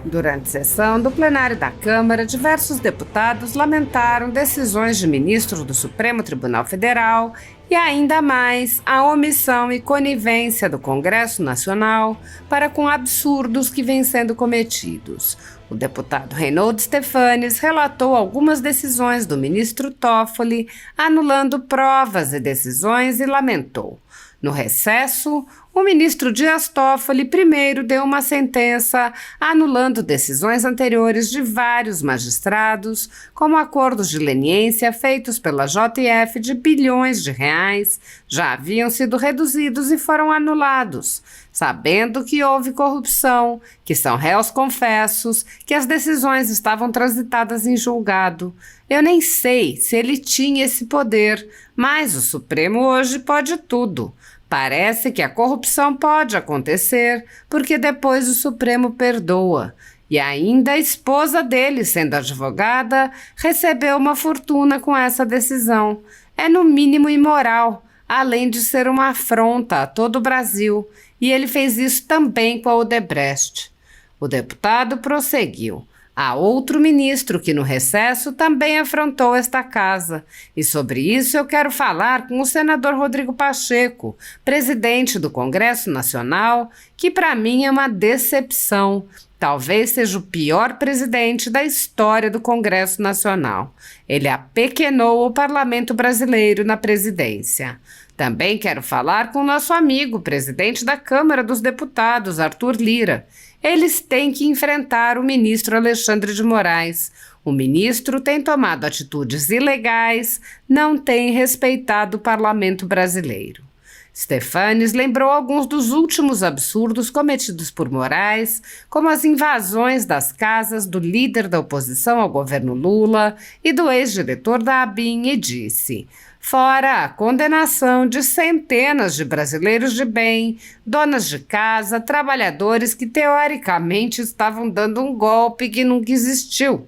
Durante sessão do plenário da Câmara, diversos deputados lamentaram decisões de ministros do Supremo Tribunal Federal e, ainda mais, a omissão e conivência do Congresso Nacional para com absurdos que vêm sendo cometidos. O deputado Reinaldo Stefanes relatou algumas decisões do ministro Toffoli, anulando provas e decisões, e lamentou. No recesso, o ministro Dias Toffoli primeiro deu uma sentença anulando decisões anteriores de vários magistrados, como acordos de leniência feitos pela JF de bilhões de reais já haviam sido reduzidos e foram anulados, sabendo que houve corrupção, que são réus confessos, que as decisões estavam transitadas em julgado. Eu nem sei se ele tinha esse poder, mas o Supremo hoje pode tudo. Parece que a corrupção pode acontecer, porque depois o Supremo perdoa. E ainda a esposa dele, sendo advogada, recebeu uma fortuna com essa decisão. É no mínimo imoral, além de ser uma afronta a todo o Brasil. E ele fez isso também com a Odebrecht. O deputado prosseguiu. Há outro ministro que no recesso também afrontou esta casa. E sobre isso eu quero falar com o senador Rodrigo Pacheco, presidente do Congresso Nacional, que para mim é uma decepção. Talvez seja o pior presidente da história do Congresso Nacional. Ele apequenou o parlamento brasileiro na presidência. Também quero falar com o nosso amigo, presidente da Câmara dos Deputados, Arthur Lira. Eles têm que enfrentar o ministro Alexandre de Moraes. O ministro tem tomado atitudes ilegais, não tem respeitado o parlamento brasileiro. Stefanes lembrou alguns dos últimos absurdos cometidos por Moraes, como as invasões das casas do líder da oposição ao governo Lula e do ex-diretor da ABIN, e disse: fora a condenação de centenas de brasileiros de bem, donas de casa, trabalhadores que teoricamente estavam dando um golpe que nunca existiu.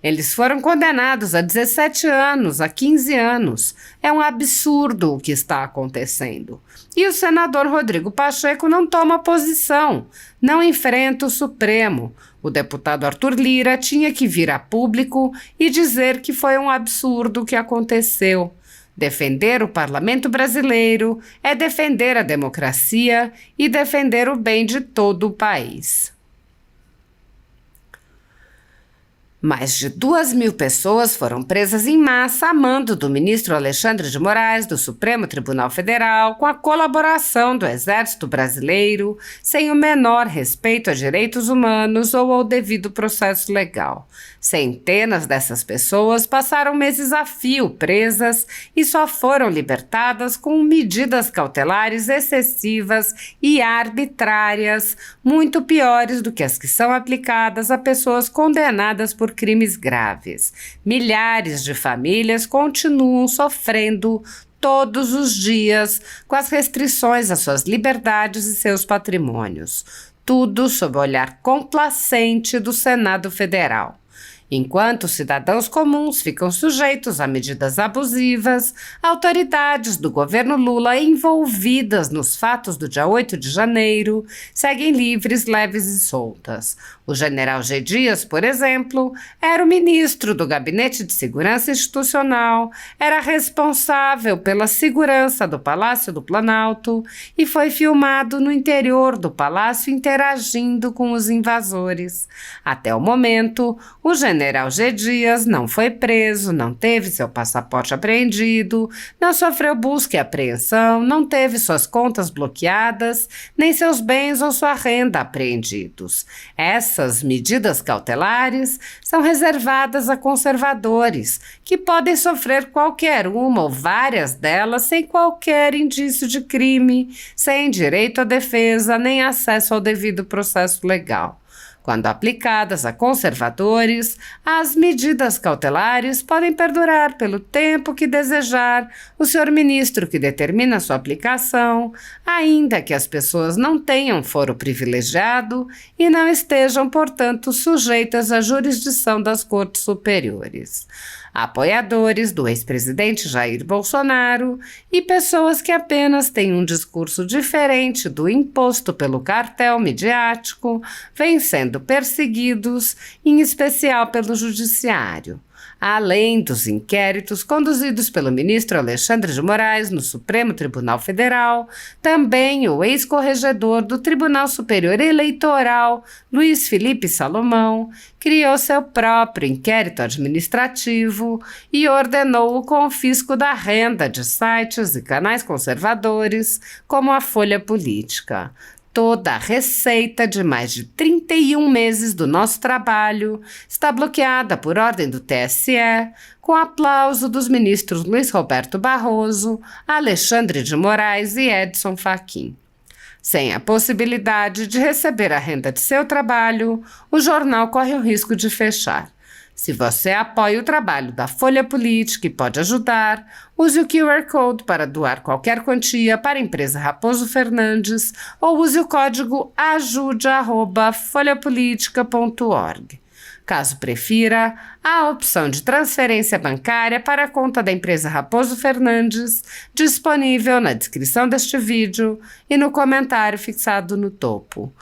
Eles foram condenados a 17 anos, a 15 anos. É um absurdo o que está acontecendo. E o senador Rodrigo Pacheco não toma posição, não enfrenta o Supremo. O deputado Arthur Lira tinha que vir a público e dizer que foi um absurdo o que aconteceu. Defender o parlamento brasileiro é defender a democracia e defender o bem de todo o país. Mais de 2.000 pessoas foram presas em massa a mando do ministro Alexandre de Moraes, do Supremo Tribunal Federal, com a colaboração do Exército Brasileiro, sem o menor respeito a direitos humanos ou ao devido processo legal. Centenas dessas pessoas passaram meses a fio presas e só foram libertadas com medidas cautelares excessivas e arbitrárias, muito piores do que as que são aplicadas a pessoas condenadas por crimes graves. Milhares de famílias continuam sofrendo todos os dias com as restrições às suas liberdades e seus patrimônios. Tudo sob o olhar complacente do Senado Federal. Enquanto cidadãos comuns ficam sujeitos a medidas abusivas, autoridades do governo Lula envolvidas nos fatos do dia 8 de janeiro seguem livres, leves e soltas. O general G. Dias, por exemplo, era o ministro do Gabinete de Segurança Institucional, era responsável pela segurança do Palácio do Planalto e foi filmado no interior do palácio interagindo com os invasores. Até o momento, o general G. Dias não foi preso, não teve seu passaporte apreendido, não sofreu busca e apreensão, não teve suas contas bloqueadas, nem seus bens ou sua renda apreendidos. Essas medidas cautelares são reservadas a conservadores, que podem sofrer qualquer uma ou várias delas sem qualquer indício de crime, sem direito à defesa nem acesso ao devido processo legal. Quando aplicadas a conservadores, as medidas cautelares podem perdurar pelo tempo que desejar o senhor ministro que determina sua aplicação, ainda que as pessoas não tenham foro privilegiado e não estejam, portanto, sujeitas à jurisdição das cortes superiores. apoiadores do ex-presidente Jair Bolsonaro e pessoas que apenas têm um discurso diferente do imposto pelo cartel midiático, vêm sendo perseguidos, em especial pelo judiciário. Além dos inquéritos conduzidos pelo ministro Alexandre de Moraes no Supremo Tribunal Federal, também o ex-corregedor do Tribunal Superior Eleitoral, Luiz Felipe Salomão, criou seu próprio inquérito administrativo e ordenou o confisco da renda de sites e canais conservadores, como a Folha Política. Toda a receita de mais de 31 meses do nosso trabalho está bloqueada por ordem do TSE, com aplauso dos ministros Luiz Roberto Barroso, Alexandre de Moraes e Edson Fachin. Sem a possibilidade de receber a renda de seu trabalho, o jornal corre o risco de fechar. Se você apoia o trabalho da Folha Política e pode ajudar, use o QR Code para doar qualquer quantia para a empresa Raposo Fernandes ou use o código ajude@folhapolitica.org. Caso prefira, há a opção de transferência bancária para a conta da empresa Raposo Fernandes, disponível na descrição deste vídeo e no comentário fixado no topo.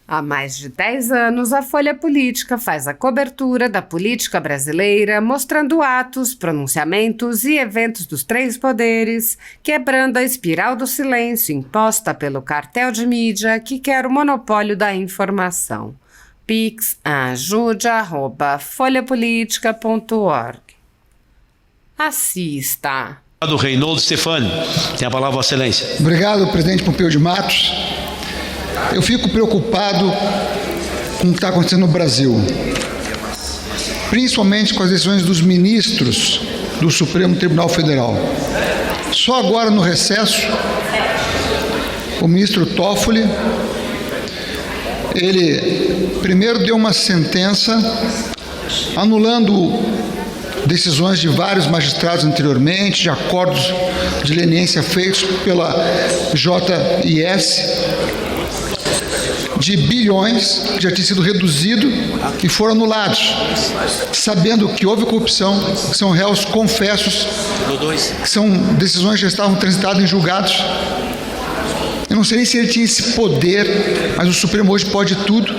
Há mais de 10 anos, a Folha Política faz a cobertura da política brasileira, mostrando atos, pronunciamentos e eventos dos três poderes, quebrando a espiral do silêncio imposta pelo cartel de mídia que quer o monopólio da informação. Pix ajude@folhapolitica.org. Assista. Do Reinaldo Stefani. Tem a palavra, Vossa Excelência. Obrigado, presidente Pompeu de Matos. Eu fico preocupado com o que está acontecendo no Brasil, principalmente com as decisões dos ministros do Supremo Tribunal Federal. Só agora, no recesso, o ministro Toffoli, ele primeiro deu uma sentença anulando decisões de vários magistrados anteriormente, de acordos de leniência feitos pela JIS, de bilhões que já tinham sido reduzido e foram anulados, sabendo que houve corrupção, que são réus confessos, que são decisões que já estavam transitadas em julgados. Eu não sei nem se ele tinha esse poder, mas o Supremo hoje pode tudo.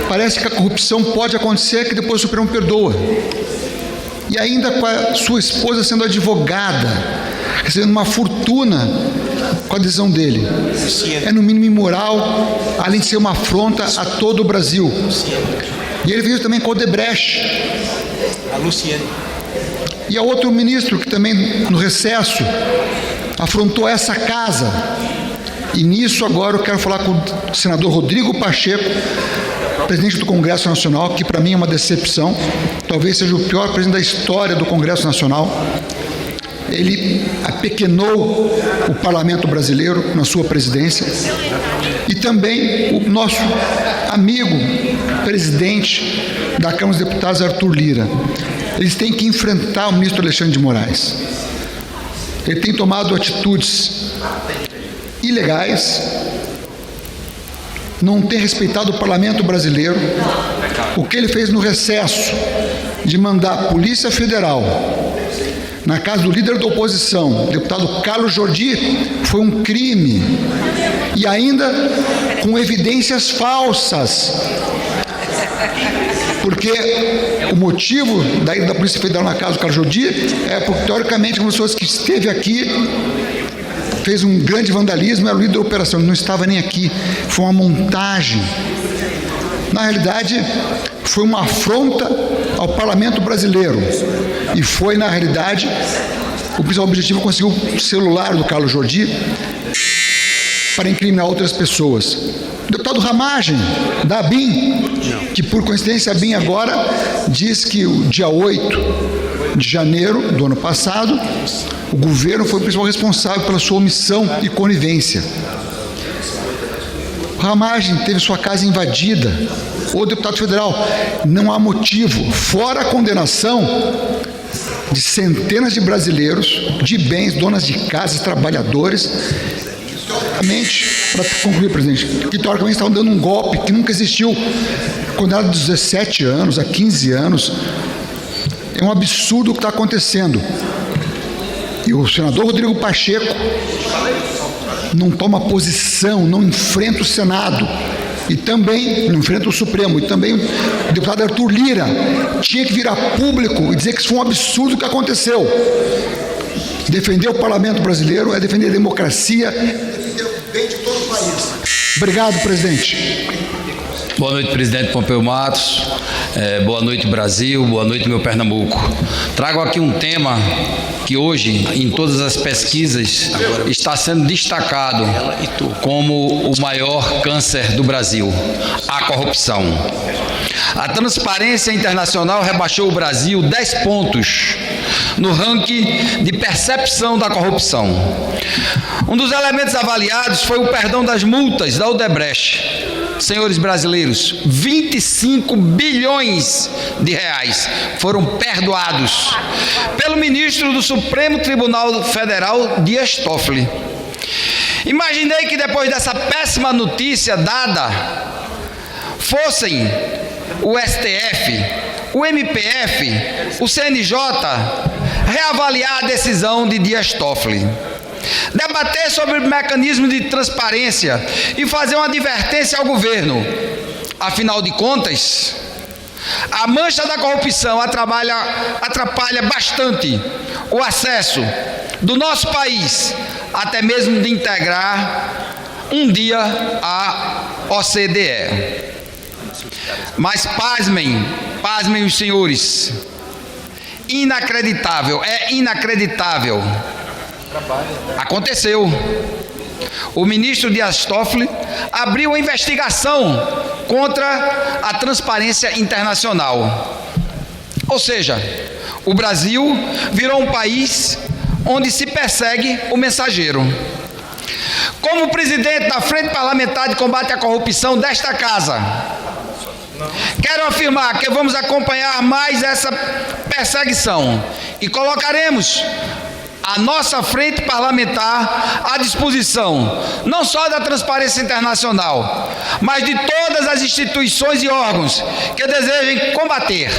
Parece que a corrupção pode acontecer, que depois o Supremo perdoa. E ainda com a sua esposa sendo advogada, recebendo uma fortuna com a decisão dele. É no mínimo imoral, além de ser uma afronta a todo o Brasil. E ele fez isso também com o Odebrecht. E há outro ministro que também, no recesso, afrontou essa casa. E nisso agora eu quero falar com o senador Rodrigo Pacheco, presidente do Congresso Nacional, que para mim é uma decepção, talvez seja o pior presidente da história do Congresso Nacional. Ele apequenou o parlamento brasileiro na sua presidência. E também o nosso amigo presidente da Câmara dos Deputados, Arthur Lira. Eles têm que enfrentar o ministro Alexandre de Moraes. Ele tem tomado atitudes ilegais, não tem respeitado o parlamento brasileiro. O que ele fez no recesso de mandar a Polícia Federal na casa do líder da oposição, o deputado Carlos Jordi, foi um crime, e ainda com evidências falsas, porque o motivo da ida da Polícia Federal na casa do Carlos Jordi é porque, teoricamente, uma pessoa que esteve aqui fez um grande vandalismo, era o líder da operação, ele não estava nem aqui, foi uma montagem. Na realidade, foi uma afronta ao parlamento brasileiro, e foi, na realidade, o principal objetivo conseguiu o celular do Carlos Jordi para incriminar outras pessoas. O deputado Ramagem, da ABIN, que por coincidência a ABIN agora diz que o dia 8 de janeiro do ano passado, o governo foi o principal responsável pela sua omissão e conivência. O Ramagem teve sua casa invadida. O deputado federal, não há motivo, fora a condenação de centenas de brasileiros, de bens, donas de casas, trabalhadores, para concluir, presidente, que teoricamente estavam dando um golpe que nunca existiu, condenado de 17 anos a 15 anos. É um absurdo o que está acontecendo. E o senador Rodrigo Pacheco não toma posição, não enfrenta o Senado, e também não enfrenta o Supremo, e também o deputado Arthur Lira tinha que vir a público e dizer que isso foi um absurdo o que aconteceu. Defender o parlamento brasileiro é defender a democracia, é defender o bem de todo o país. Obrigado, presidente. Boa noite, presidente Pompeu Matos. Boa noite, Brasil. Boa noite, meu Pernambuco. Trago aqui um tema que hoje, em todas as pesquisas, está sendo destacado como o maior câncer do Brasil: a corrupção. A Transparência Internacional rebaixou o Brasil 10 pontos no ranking de percepção da corrupção. Um dos elementos avaliados foi o perdão das multas da Odebrecht. Senhores brasileiros, 25 bilhões de reais foram perdoados pelo ministro do Supremo Tribunal Federal, Dias Toffoli. Imaginei que depois dessa péssima notícia dada, fossem o STF, o MPF, o CNJ reavaliar a decisão de Dias Toffoli, debater sobre o mecanismo de transparência e fazer uma advertência ao governo. Afinal de contas, a mancha da corrupção atrapalha bastante o acesso do nosso país, até mesmo de integrar um dia a OCDE. Mas pasmem os senhores, inacreditável, é inacreditável. Aconteceu. O ministro Dias Toffoli abriu uma investigação contra a Transparência Internacional. Ou seja, o Brasil virou um país onde se persegue o mensageiro. Como presidente da Frente Parlamentar de Combate à Corrupção desta casa, quero afirmar que vamos acompanhar mais essa perseguição e colocaremos a nossa frente parlamentar à disposição, não só da Transparência Internacional, mas de todas as instituições e órgãos que desejem combater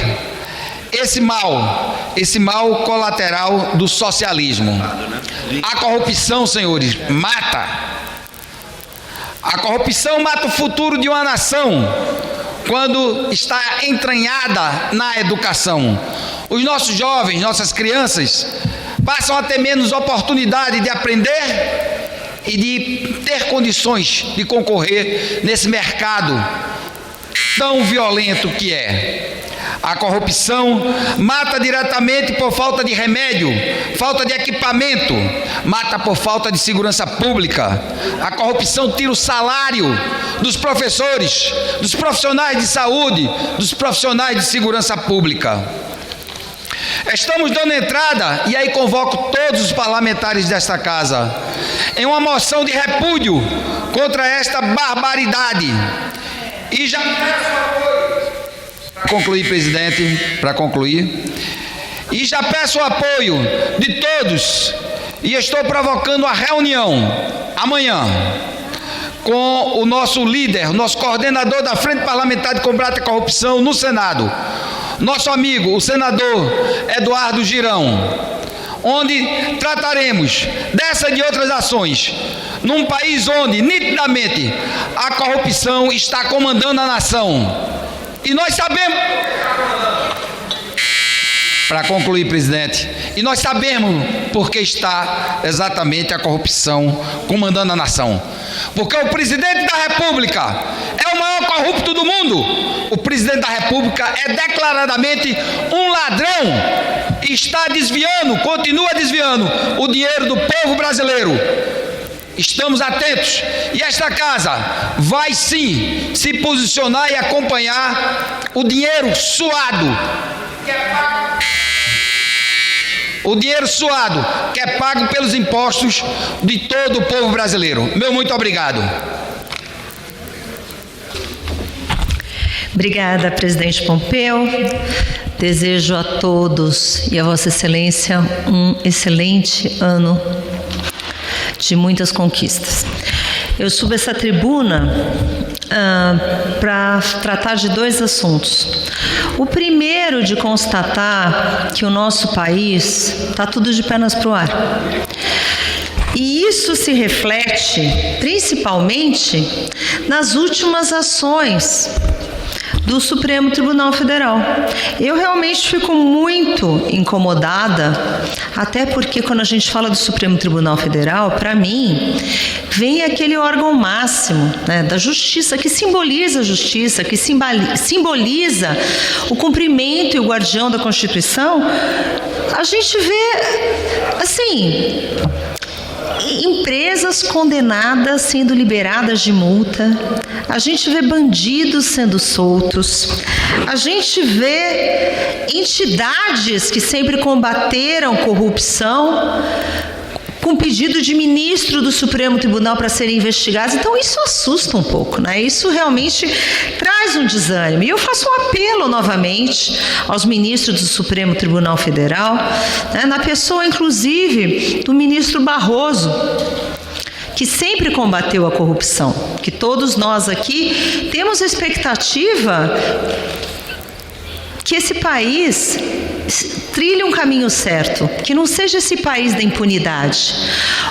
esse mal colateral do socialismo. A corrupção, senhores, mata. A corrupção mata o futuro de uma nação quando está entranhada na educação. Os nossos jovens, nossas crianças, passam a ter menos oportunidade de aprender e de ter condições de concorrer nesse mercado tão violento que é. A corrupção mata diretamente por falta de remédio, falta de equipamento, mata por falta de segurança pública. A corrupção tira o salário dos professores, dos profissionais de saúde, dos profissionais de segurança pública. Estamos dando entrada, e aí convoco todos os parlamentares desta casa, em uma moção de repúdio contra esta barbaridade. E já concluir, presidente, para concluir, e já peço o apoio de todos, e estou provocando a reunião amanhã com o nosso líder, o nosso coordenador da Frente Parlamentar de Combate à Corrupção no Senado, nosso amigo, o senador Eduardo Girão, onde trataremos dessa e de outras ações, num país onde, nitidamente, a corrupção está comandando a nação. E nós sabemos, para concluir, presidente, e nós sabemos por que está exatamente a corrupção comandando a nação. Porque o presidente da República é o maior corrupto do mundo. O presidente da República é declaradamente um ladrão e está desviando, continua desviando o dinheiro do povo brasileiro. Estamos atentos e esta casa vai sim se posicionar e acompanhar o dinheiro suado que é pago pelos impostos de todo o povo brasileiro. Meu muito obrigado. Obrigada, presidente Pompeu. Desejo a todos e a Vossa Excelência um excelente ano de muitas conquistas. Eu subo essa tribuna para tratar de dois assuntos. O primeiro, de constatar que o nosso país está tudo de pernas para o ar. E isso se reflete principalmente nas últimas ações do Supremo Tribunal Federal. Eu realmente fico muito incomodada, até porque quando a gente fala do Supremo Tribunal Federal, para mim, vem aquele órgão máximo, né, da justiça, que simboliza a justiça, que simboliza o cumprimento e o guardião da Constituição. A gente vê, assim, empresas condenadas sendo liberadas de multa, a gente vê bandidos sendo soltos, a gente vê entidades que sempre combateram corrupção com pedido de ministro do Supremo Tribunal para serem investigados. Então isso assusta um pouco, né? Isso realmente traz um desânimo. E eu faço um apelo novamente aos ministros do Supremo Tribunal Federal, né, na pessoa inclusive do ministro Barroso, que sempre combateu a corrupção, que todos nós aqui temos a expectativa que esse país trilhe um caminho certo, que não seja esse país da impunidade,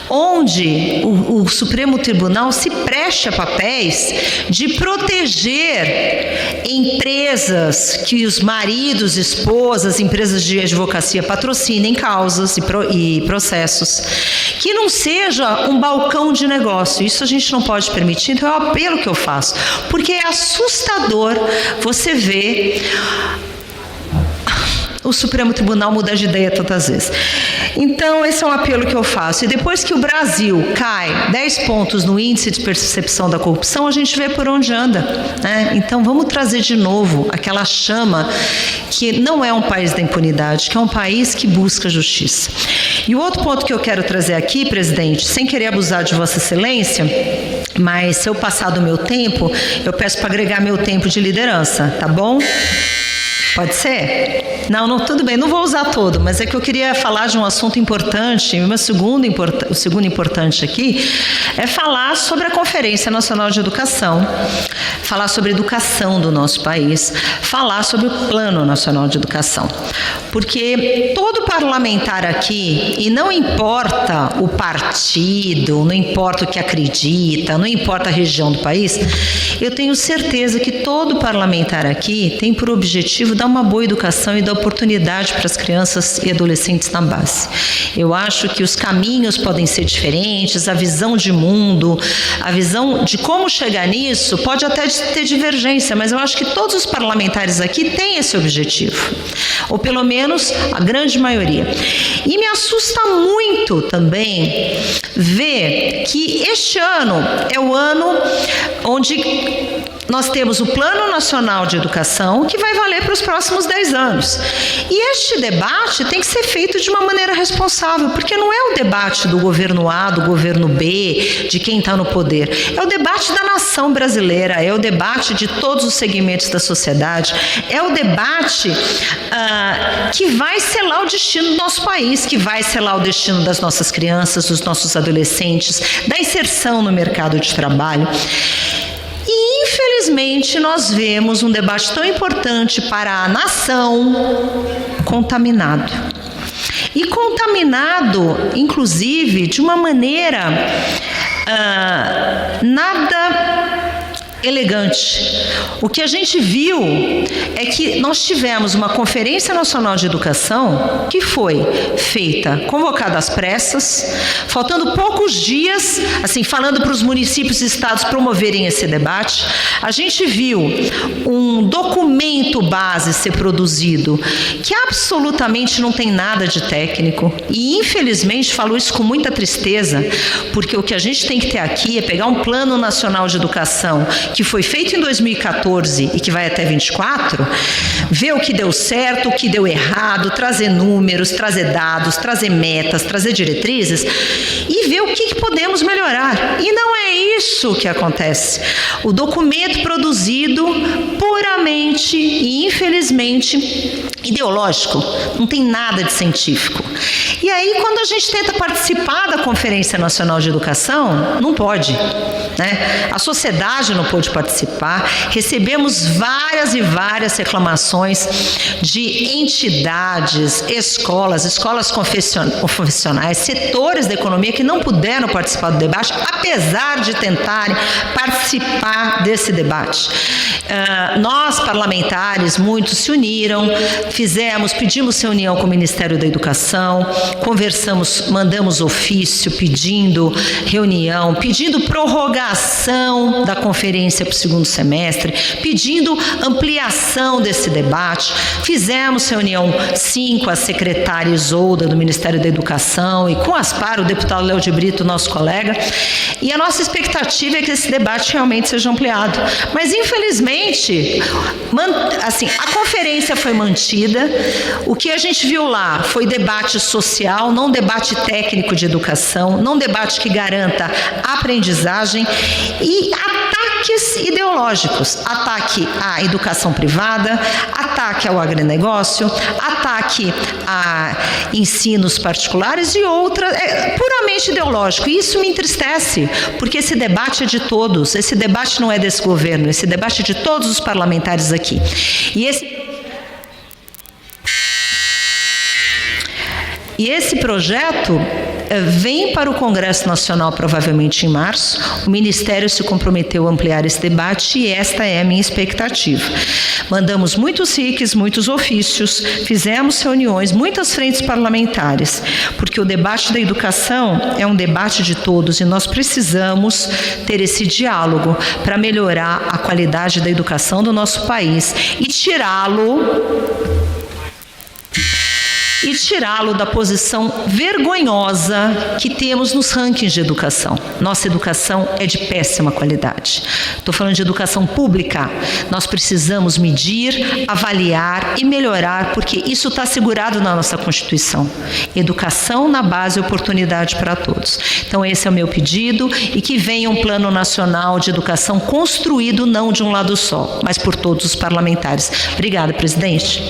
onde o Supremo Tribunal se preste a papéis de proteger empresas que os maridos, esposas, empresas de advocacia patrocinem causas e processos, que não seja um balcão de negócio. Isso a gente não pode permitir. Então é o apelo que eu faço, porque é assustador você ver o Supremo Tribunal mudar de ideia tantas vezes. Então, esse é um apelo que eu faço. E depois que o Brasil cai 10 pontos no índice de percepção da corrupção, a gente vê por onde anda, né? Então, vamos trazer de novo aquela chama que não é um país da impunidade, que é um país que busca justiça. E o outro ponto que eu quero trazer aqui, presidente, sem querer abusar de Vossa Excelência, mas se eu passar do meu tempo, eu peço para agregar meu tempo de liderança, tá bom? Pode ser? Não, tudo bem, não vou usar todo, mas é que eu queria falar de um assunto importante. O segundo importante aqui é falar sobre a Conferência Nacional de Educação, falar sobre a educação do nosso país, falar sobre o Plano Nacional de Educação. Porque todo parlamentar aqui, e não importa o partido, não importa o que acredita, não importa a região do país, eu tenho certeza que todo parlamentar aqui tem por objetivo dar uma boa educação e dar oportunidade para as crianças e adolescentes na base. Eu acho que os caminhos podem ser diferentes, a visão de mundo, a visão de como chegar nisso pode até ter divergência, mas eu acho que todos os parlamentares aqui têm esse objetivo, ou pelo menos a grande maioria. E me assusta muito também ver que este ano é o ano onde nós temos o Plano Nacional de Educação, que vai valer para os próximos 10 anos. E este debate tem que ser feito de uma maneira responsável, porque não é o debate do governo A, do governo B, de quem está no poder. É o debate da nação brasileira, é o debate de todos os segmentos da sociedade, é o debate que vai selar o destino do nosso país, que vai selar o destino das nossas crianças, dos nossos adolescentes, da inserção no mercado de trabalho. E, infelizmente, nós vemos um debate tão importante para a nação contaminado. E contaminado, inclusive, de uma maneira nada elegante. O que a gente viu é que nós tivemos uma Conferência Nacional de Educação que foi feita, convocada às pressas, faltando poucos dias, assim, falando para os municípios e estados promoverem esse debate. A gente viu um documento base ser produzido que absolutamente não tem nada de técnico e, infelizmente, falo isso com muita tristeza, porque o que a gente tem que ter aqui é pegar um Plano Nacional de Educação que foi feito em 2014 e que vai até 2024, ver o que deu certo, o que deu errado, trazer números, trazer dados, trazer metas, trazer diretrizes e ver o que podemos melhorar. E não é isso que acontece. O documento produzido puramente e infelizmente ideológico, não tem nada de científico. E aí, quando a gente tenta participar da Conferência Nacional de Educação, não pode, né? A sociedade não pode pôde participar. Recebemos várias e várias reclamações de entidades, escolas confessionais, setores da economia que não puderam participar do debate, apesar de tentarem participar desse debate. Nós, parlamentares, muitos se uniram, pedimos reunião com o Ministério da Educação, conversamos, mandamos ofício pedindo reunião, pedindo prorrogação da conferência para o segundo semestre, pedindo ampliação desse debate. Fizemos reunião, sim, com a secretária Isolda do Ministério da Educação e com o deputado Léo de Brito, nosso colega, e a nossa expectativa é que esse debate realmente seja ampliado. Mas, infelizmente, a conferência foi mantida. O que a gente viu lá foi debate social, não debate técnico de educação, não debate que garanta aprendizagem, e ataques ideológicos, ataque à educação privada, ataque ao agronegócio, ataque a ensinos particulares e puramente ideológico. E isso me entristece, porque esse debate é de todos, esse debate não é desse governo, esse debate é de todos os parlamentares aqui. E esse projeto vem para o Congresso Nacional provavelmente em março. O Ministério se comprometeu a ampliar esse debate e esta é a minha expectativa. Mandamos muitos RICs, muitos ofícios, fizemos reuniões, muitas frentes parlamentares, porque o debate da educação é um debate de todos e nós precisamos ter esse diálogo para melhorar a qualidade da educação do nosso país e tirá-lo da posição vergonhosa que temos nos rankings de educação. Nossa educação é de péssima qualidade. Estou falando de educação pública. Nós precisamos medir, avaliar e melhorar, porque isso está assegurado na nossa Constituição. Educação na base e oportunidade para todos. Então esse é o meu pedido, e que venha um plano nacional de educação construído não de um lado só, mas por todos os parlamentares. Obrigada, presidente.